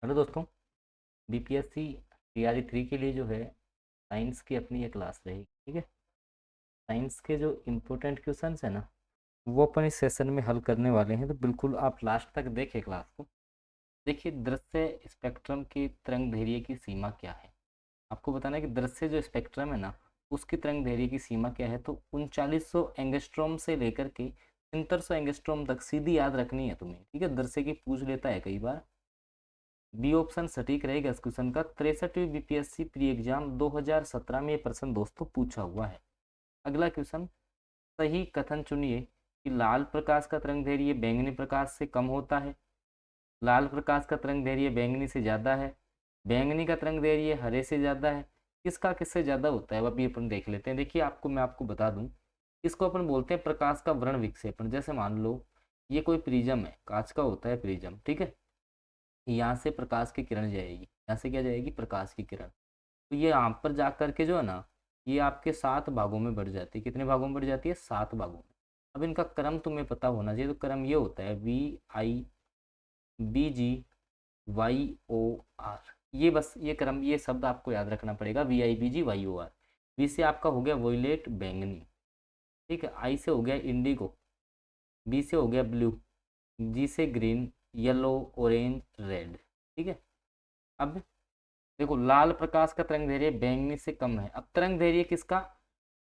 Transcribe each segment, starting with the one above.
Hello दोस्तों। BPSC TRE 3 के लिए जो है साइंस की अपनी एक क्लास रहेगी। ठीक है। साइंस के जो इम्पोर्टेंट क्वेश्चंस है ना, वो अपन इस सेशन में हल करने वाले हैं, तो बिल्कुल आप लास्ट तक देखें क्लास को। देखिए, दृश्य स्पेक्ट्रम की तरंग दैर्घ्य की सीमा क्या है। आपको बताना है कि दृश्य जो स्पेक्ट्रम है ना, उसकी तरंग दैर्घ्य की सीमा क्या है। तो 3900 एंगस्ट्रॉम से लेकर के 7300 एंगस्ट्रॉम तक सीधी याद रखनी है तुम्हें। ठीक है, दृश्य की पूछ लेता है कई बार। बी ऑप्शन सटीक रहेगा इस क्वेश्चन का। 63वीं बीपीएससी प्री एग्जाम 2017 में ये प्रश्न दोस्तों पूछा हुआ है। अगला क्वेश्चन, सही कथन चुनिए कि लाल प्रकाश का तरंग दैर्घ्य बैंगनी प्रकाश से कम होता है। लाल प्रकाश का तरंग दैर्घ्य बैंगनी से ज़्यादा है। बैंगनी का तरंग दैर्घ्य हरे से ज़्यादा है। किसका किससे ज़्यादा होता है, अभी अपन देख लेते हैं। देखिए, मैं आपको बता दूं, इसको अपन बोलते हैं प्रकाश का वर्ण विक्षेपण। जैसे मान लो ये कोई प्रिज्म है, कांच का होता है प्रिज्म। ठीक है, यहाँ से प्रकाश की किरण जाएगी, यहाँ से क्या जाएगी, प्रकाश की किरण। तो ये यहाँ पर जा करके जो है ना, ये आपके 7 भागों में बढ़ जाती है। कितने भागों में बढ़ जाती है, 7 भागों में। अब इनका क्रम तुम्हें पता होना चाहिए। तो क्रम ये होता है VI BG YOR। ये बस ये क्रम, ये शब्द आपको याद रखना पड़ेगा, VI BG YOR। वी से आपका हो गया वोयलेट बैंगनी। ठीक है, आई से हो गया इंडिगो। बी से हो गया ब्लू। जी से ग्रीन, येलो, ऑरेंज, रेड। ठीक है। अब देखो, लाल प्रकाश का तरंग दैर्घ्य बैंगनी से कम है। अब तरंग दैर्घ्य किसका,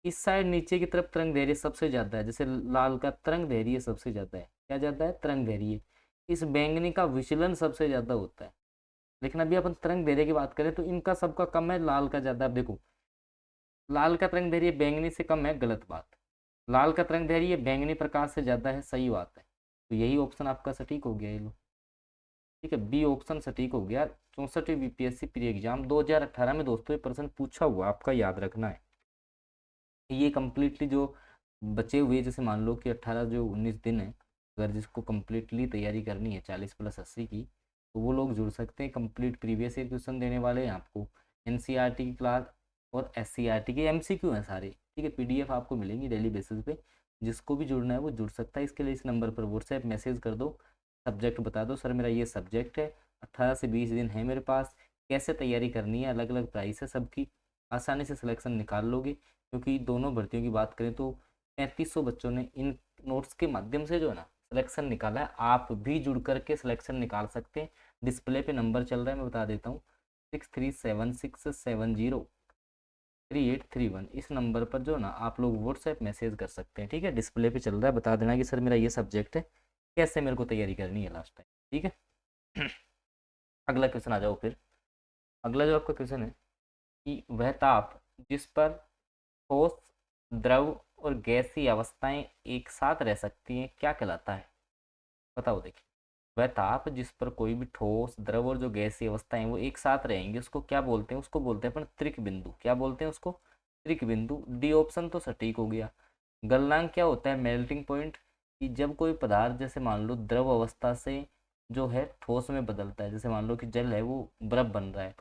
इस साइड नीचे की तरफ तरंग दैर्घ्य सबसे ज्यादा है। जैसे लाल का तरंग दैर्घ्य सबसे ज्यादा है, क्या ज्यादा है, तरंग दैर्घ्य। इस बैंगनी का विचलन सबसे ज्यादा होता है। लेकिन अभी अपन तरंग दैर्घ्य की बात करें तो इनका सबका कम है, लाल का ज्यादा। अब देखो, लाल का तरंग दैर्घ्य बैंगनी से कम है, गलत बात। लाल का तरंग दैर्घ्य बैंगनी प्रकाश से ज्यादा है, सही बात है। तो यही ऑप्शन आपका सटीक हो गया, ये लो। ठीक है, बी ऑप्शन सटीक हो गया। 64वीं बीपीएससी प्री एग्जाम 2018 में दोस्तों ये प्रश्न पूछा हुआ, आपका याद रखना है। ये कम्प्लीटली जो बचे हुए, जैसे मान लो कि 18 जो 19 दिन है, अगर जिसको कम्प्लीटली तैयारी करनी है 40+80 की, तो वो लोग जुड़ सकते हैं। कंप्लीट प्रीवियस ईयर क्वेश्चन देने वाले हैं आपको, एनसीईआरटी की क्लास और एससीईआरटी के एमसीक्यू हैं सारे। ठीक है, पीडीएफ आपको मिलेंगी डेली बेसिस पे। जिसको भी जुड़ना है वो जुड़ सकता है। इसके लिए इस नंबर पर व्हाट्सएप मैसेज कर दो, सब्जेक्ट बता दो, सर मेरा ये सब्जेक्ट है, 18 से 20 दिन है मेरे पास, कैसे तैयारी करनी है, अलग अलग प्राइस है सबकी, आसानी से सिलेक्शन निकाल लोगे। क्योंकि दोनों भर्तियों की बात करें तो 3500 बच्चों ने इन नोट्स के माध्यम से जो है ना सिलेक्शन निकाला है। आप भी जुड़ करके सिलेक्शन निकाल सकते हैं। डिस्प्ले पे नंबर चल रहा है, मैं बता देता हूँ, 6376703831। इस नंबर पर जो है ना आप लोग व्हाट्सएप मैसेज कर सकते हैं। ठीक है, डिस्प्ले पे चल रहा है, बता देना कि सर मेरा ये सब्जेक्ट है, कैसे मेरे को तैयारी करनी है लास्ट टाइम। ठीक है। अगला क्वेश्चन आ जाओ फिर। अगला जो आपका क्वेश्चन है कि वह ताप जिस पर ठोस, द्रव और गैसीय अवस्थाएं एक साथ रह सकती हैं क्या कहलाता है, बताओ। देखिए, वह ताप जिस पर कोई भी ठोस, द्रव और जो गैसीय अवस्थाएं वो एक साथ रहेंगे, उसको क्या बोलते हैं, उसको बोलते हैं अपन त्रिक बिंदु। क्या बोलते हैं उसको, त्रिक बिंदु। डी ऑप्शन तो सटीक हो गया। गलनांक क्या होता है, मेल्टिंग पॉइंट। कि जब कोई पदार्थ जैसे मान लो द्रव अवस्था से जो है ठोस में बदलता है, जैसे मान लो कि जल है वो बर्फ बन रहा है।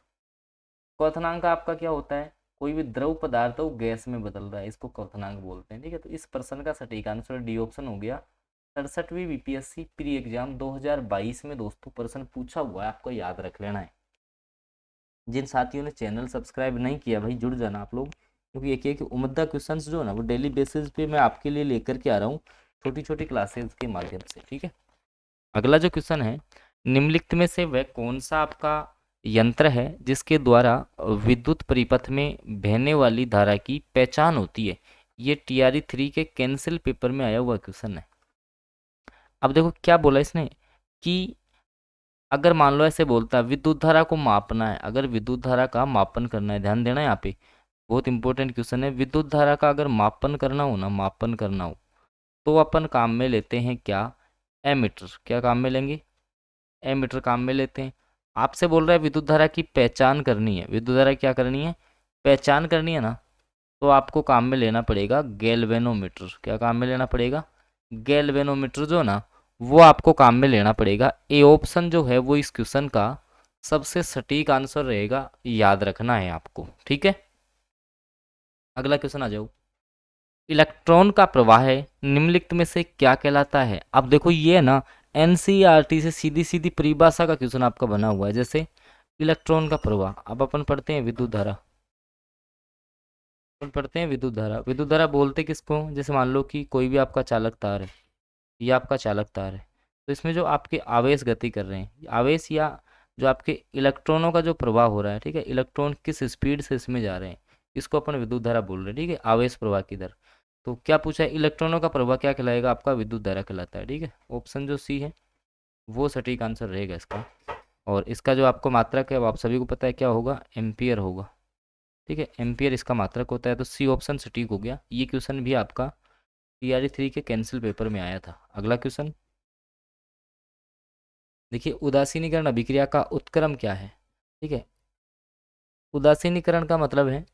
क्वथनांक आपका क्या होता है, कोई भी द्रव पदार्थ वो गैस में बदल रहा है, इसको क्वथनांक बोलते हैं। ठीक है, तो इस प्रश्न का सटीक आंसर डी ऑप्शन हो गया। 67वीं बीपीएससी प्री एग्जाम 2022 में दोस्तों प्रश्न पूछा हुआ है, आपको याद रख लेना है। जिन साथियों ने चैनल सब्सक्राइब नहीं किया भाई, जुड़ जाना आप लोग, क्योंकि एक एक उम्दा क्वेश्चंस जो है ना वो डेली बेसिस पे मैं आपके लिए लेकर के आ रहा हूँ, छोटी छोटी क्लासेस के माध्यम से। ठीक है। अगला जो क्वेश्चन है, निम्नलिखित में से वह कौन सा आपका यंत्र है जिसके द्वारा विद्युत परिपथ में बहने वाली धारा की पहचान होती है। ये टीआरई 3 के कैंसिल पेपर में आया हुआ क्वेश्चन है। अब देखो क्या बोला इसने कि अगर मान लो ऐसे बोलता है विद्युत धारा को मापना है, अगर विद्युत धारा का मापन करना है, ध्यान देना यहाँ पे, बहुत इंपॉर्टेंट क्वेश्चन है। विद्युत धारा का अगर मापन करना हो ना, मापन करना हो, तो अपन काम में लेते हैं क्या, एमीटर। क्या काम में लेंगे, एमीटर काम में लेते हैं। आपसे बोल रहा है विद्युत धारा की पहचान करनी है, विद्युत धारा क्या करनी है, पहचान करनी है ना, तो आपको काम में लेना पड़ेगा गैल्वेनोमीटर। क्या काम में लेना पड़ेगा, गैल्वेनोमीटर जो ना, वो आपको काम में लेना पड़ेगा। ए ऑप्शन जो है वो इस क्वेश्चन का सबसे सटीक आंसर रहेगा, याद रखना है आपको। ठीक है, अगला क्वेश्चन आ जाओ। इलेक्ट्रॉन का प्रवाह है निम्नलिखित में से क्या कहलाता है। अब देखो ये है ना, एनसीईआरटी से सीधी सीधी परिभाषा का क्वेश्चन आपका बना हुआ है। जैसे इलेक्ट्रॉन का प्रवाह, अब अपन पढ़ते हैं विद्युत धारा। अपन पढ़ते हैं विद्युत धारा। विद्युत धारा बोलते किसको, जैसे मान लो कि कोई भी आपका चालक तार है, ये आपका चालक तार है, तो इसमें जो आपके आवेश गति कर रहे हैं, आवेश या जो आपके इलेक्ट्रॉनों का जो प्रवाह हो रहा है, ठीक है, इलेक्ट्रॉन किस स्पीड से इसमें जा रहे हैं, इसको अपन विद्युत धारा बोल रहे हैं, ठीक है, आवेश प्रवाह की दर। तो क्या पूछा है, इलेक्ट्रॉनों का प्रवाह क्या कहलाएगा, आपका विद्युत धारा कहलाता है, ठीक है। ऑप्शन जो सी है वो सटीक आंसर रहेगा इसका। और इसका जो आपको मात्रक है वो आप सभी को पता है क्या होगा, एम्पियर होगा, ठीक है, एम्पियर इसका मात्रक होता है। तो सी ऑप्शन सटीक हो गया। ये क्वेश्चन भी आपका टीआरई 3 के कैंसिल पेपर में आया था। अगला क्वेश्चन देखिए, उदासीनीकरण अभिक्रिया का उत्क्रम क्या है, ठीक है। उदासीनीकरण का मतलब है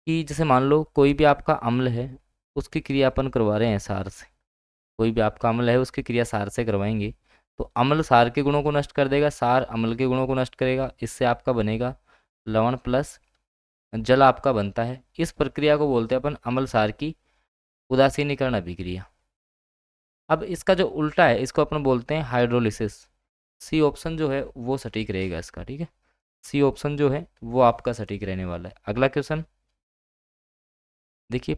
कि जैसे मान लो कोई भी आपका अम्ल है, उसकी क्रिया अपन करवा रहे हैं सार से, कोई भी आपका अम्ल है उसकी क्रिया सार से करवाएंगे, तो अम्ल सार के गुणों को नष्ट कर देगा, सार अम्ल के गुणों को नष्ट करेगा, इससे आपका बनेगा लवण प्लस जल आपका बनता है। इस प्रक्रिया को बोलते हैं अपन अम्ल सार की उदासीनीकरण अभिक्रिया। अब इसका जो उल्टा है इसको अपन बोलते हैं हाइड्रोलिसिस। सी ऑप्शन जो है वो सटीक रहेगा इसका, ठीक है, सी ऑप्शन जो है वो आपका सटीक रहने वाला है। अगला क्वेश्चन देखिए,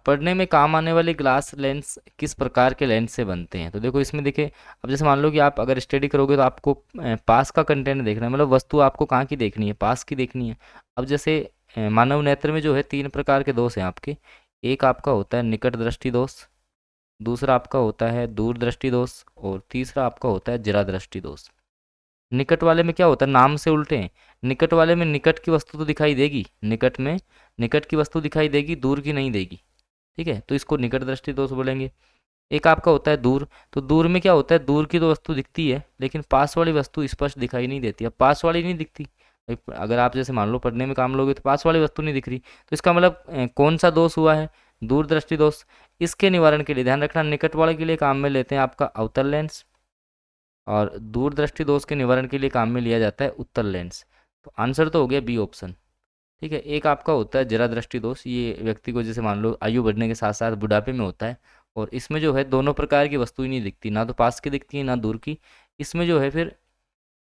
पढ़ने में काम आने वाले ग्लास लेंस किस प्रकार के लेंस से बनते हैं। तो देखो इसमें देखिए, अब जैसे मान लो कि आप अगर स्टडी करोगे तो आपको पास का कंटेंट देखना है, मतलब वस्तु आपको कहाँ की देखनी है, पास की देखनी है। अब जैसे मानव नेत्र में जो है 3 प्रकार के दोष हैं आपके। एक आपका होता है निकट दृष्टि दोष, दूसरा आपका होता है दूर दृष्टि दोष, और तीसरा आपका होता है जरा दृष्टि दोष। निकट वाले में क्या होता है, नाम से उल्टे हैं। निकट वाले में निकट की वस्तु तो दिखाई देगी, निकट में निकट की वस्तु दिखाई देगी, दूर की नहीं देगी, ठीक है, तो इसको निकट दृष्टि दोष बोलेंगे। एक आपका होता है दूर, तो दूर में क्या होता है, दूर की तो वस्तु दिखती है लेकिन पास वाली वस्तु स्पष्ट दिखाई नहीं देती। अब पास वाली नहीं दिखती, अगर आप जैसे मान लो पढ़ने में काम लोगे तो पास वाली वस्तु नहीं दिख रही, तो इसका मतलब कौन सा दोष हुआ है, दूर दृष्टि दोष। इसके निवारण के लिए ध्यान रखना, निकट वाले के लिए काम में लेते हैं आपका अवतल लेंस, और दूर दृष्टि दोष के निवारण के लिए काम में लिया जाता है उत्तल लेंस। तो आंसर तो हो गया बी ऑप्शन, ठीक है। एक आपका होता है जरा दृष्टि दोष, ये व्यक्ति को जैसे मान लो आयु बढ़ने के साथ साथ बुढ़ापे में होता है, और इसमें जो है दोनों प्रकार की वस्तुएं नहीं दिखती, ना तो पास की दिखती है ना दूर की। इसमें जो है फिर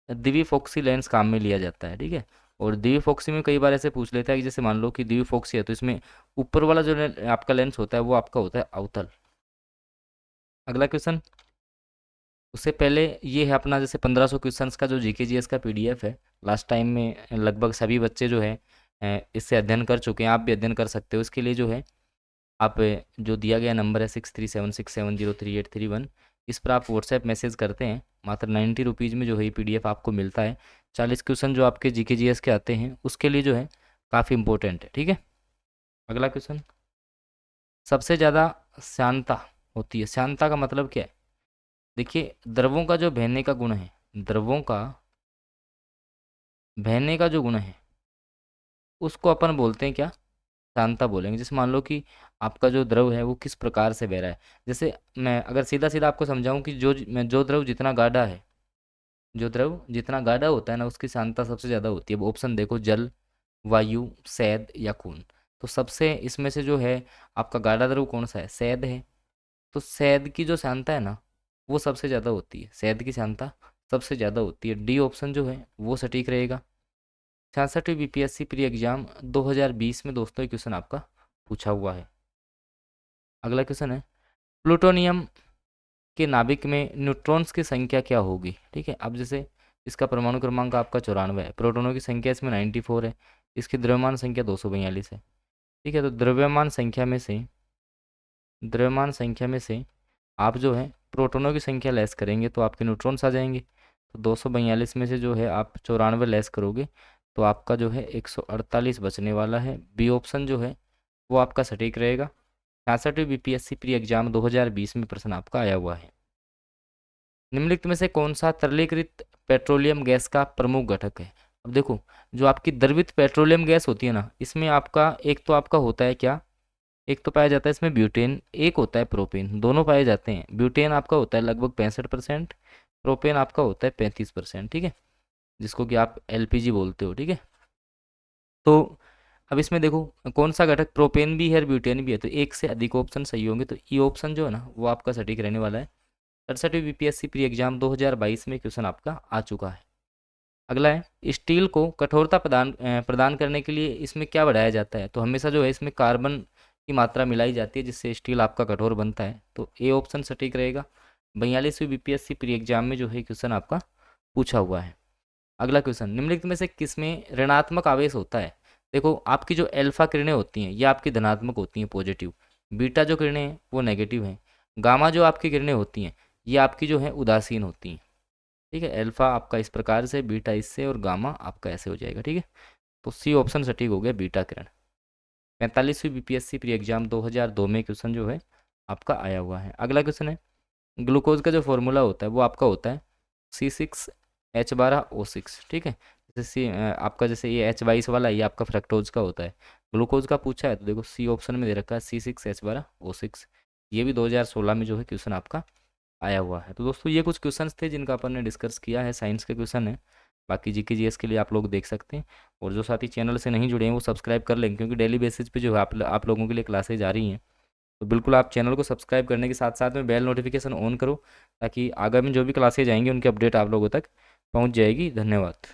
द्विफोक्सी लेंस काम में लिया जाता है, ठीक है। और द्विफोक्सी में कई बार ऐसे पूछ लेता है कि जैसे मान लो कि द्विफोक्सी है तो इसमें ऊपर वाला जो आपका लेंस होता है वो आपका होता है अवतल। अगला क्वेश्चन, उससे पहले ये है अपना जैसे 1500 क्वेश्चंस का जो जीके जीएस का पीडीएफ है, लास्ट टाइम में लगभग सभी बच्चे जो है इससे अध्ययन कर चुके हैं, आप भी अध्ययन कर सकते हो। इसके लिए जो है आप जो दिया गया नंबर है 6376703831, इस पर आप व्हाट्सएप मैसेज करते हैं, मात्र 90 रुपीज़ में जो है ये पीडीएफ आपको मिलता है। 40 क्वेश्चन जो आपके जीके जीएस के आते हैं उसके लिए जो है काफ़ी इंपॉर्टेंट है, ठीक है। अगला क्वेश्चन, सबसे ज़्यादा श्यानता होती है, श्यानता का मतलब क्या है। देखिए, द्रवों का जो बहने का गुण है, द्रवों का बहने का जो गुण है उसको अपन बोलते हैं क्या, श्यानता बोलेंगे। जैसे मान लो कि आपका जो द्रव है वो किस प्रकार से बह रहा है। जैसे मैं अगर सीधा सीधा आपको समझाऊं कि जो द्रव जितना गाढ़ा है, जो द्रव जितना गाढ़ा होता है ना उसकी श्यानता सबसे ज़्यादा होती है। अब ऑप्शन देखो, जल, वायु, शैद या खून। तो सबसे इसमें से जो है आपका गाढ़ा द्रव कौन सा है, शैद है। तो शैद की जो श्यानता है ना वो सबसे ज़्यादा होती है, शैद की श्यानता सबसे ज़्यादा होती है। डी ऑप्शन जो है वो सटीक रहेगा। 66वीं बीपीएससी प्री एग्जाम 2020 में दोस्तों ये क्वेश्चन आपका पूछा हुआ है। अगला क्वेश्चन है, प्लूटोनियम के नाभिक में न्यूट्रॉन्स की संख्या क्या होगी, ठीक है। अब जैसे इसका परमाणु क्रमांक आपका 94 है, प्रोटोनों की संख्या इसमें 94 है, इसकी द्रव्यमान संख्या 242 है, ठीक है। तो द्रव्यमान संख्या में से आप जो है प्रोटोनों की संख्या लेस करेंगे तो आपके न्यूट्रॉन्स आ जाएंगे। तो 242 में से जो है आप 94 लेस करोगे तो आपका जो है 148 बचने वाला है। बी ऑप्शन जो है वो आपका सटीक रहेगा। 66वीं बीपीएससी प्री एग्जाम 2020 में प्रश्न आपका आया हुआ है। निम्नलिखित में से कौन सा तरलीकृत पेट्रोलियम गैस का प्रमुख घटक है। अब देखो, जो आपकी द्रवित पेट्रोलियम गैस होती है ना, इसमें आपका एक तो आपका होता है क्या, एक तो पाया जाता है इसमें ब्यूटेन, एक होता है प्रोपेन, दोनों पाए जाते हैं। ब्यूटेन आपका होता है लगभग 65%, प्रोपेन आपका होता है 35%, ठीक है, जिसको कि आप एलपीजी बोलते हो, ठीक है। तो अब इसमें देखो कौन सा घटक, प्रोपेन भी है और ब्यूटेन भी है, तो एक से अधिक ऑप्शन सही होंगे, तो ई ऑप्शन जो है ना वो आपका सटीक रहने वाला है। 67वीं बीपीएससी प्री एग्जाम 2022 में क्वेश्चन आपका आ चुका है। अगला है स्टील को कठोरता प्रदान करने के लिए इसमें क्या बढ़ाया जाता है। तो हमेशा जो है इसमें कार्बन की मात्रा मिलाई जाती है जिससे स्टील आपका कठोर बनता है। तो ए ऑप्शन सटीक रहेगा। 42वीं बीपीएससी प्री एग्जाम में जो है क्वेश्चन आपका पूछा हुआ है। अगला क्वेश्चन, निम्नलिखित में से किसमें ऋणात्मक आवेश होता है। देखो आपकी जो एल्फा किरणें होती हैं ये आपकी धनात्मक होती हैं, पॉजिटिव। बीटा जो किरणें हैं वो नेगेटिव हैं। गामा जो आपकी किरणें होती हैं ये आपकी जो है उदासीन होती हैं। ठीक है, एल्फा आपका इस प्रकार से, बीटा इससे और गामा आपका ऐसे हो जाएगा। ठीक है, तो सी ऑप्शन सटीक हो गया, बीटा किरण। 45वीं बीपीएससी प्री एग्जाम 2002 में क्वेश्चन जो है आपका आया हुआ है। अगला क्वेश्चन है, ग्लूकोज का जो फॉर्मूला होता है वो आपका होता है C6H12O6। ठीक है, जैसे आपका जैसे ये H22 वाला ये आपका फ्रक्टोज का होता है। ग्लूकोज का पूछा है तो देखो सी ऑप्शन में दे रखा है C6H12O6। ये भी 2016 में जो है क्वेश्चन आपका आया हुआ है। तो दोस्तों ये कुछ क्वेश्चंस थे जिनका अपन ने डिस्कस किया है, साइंस के क्वेश्चन है। बाकी जीके जीएस के लिए आप लोग देख सकते हैं। और जो साथी चैनल से नहीं जुड़े हैं वो सब्सक्राइब कर लेंगे क्योंकि डेली बेसिस पे जो है आप लोगों के लिए क्लासेज आ रही हैं। तो बिल्कुल आप चैनल को सब्सक्राइब करने के साथ साथ में बेल नोटिफिकेशन ऑन करो ताकि आगामी जो भी क्लासेज आएंगे उनकी अपडेट आप लोगों तक पहुंच जाएगी। धन्यवाद।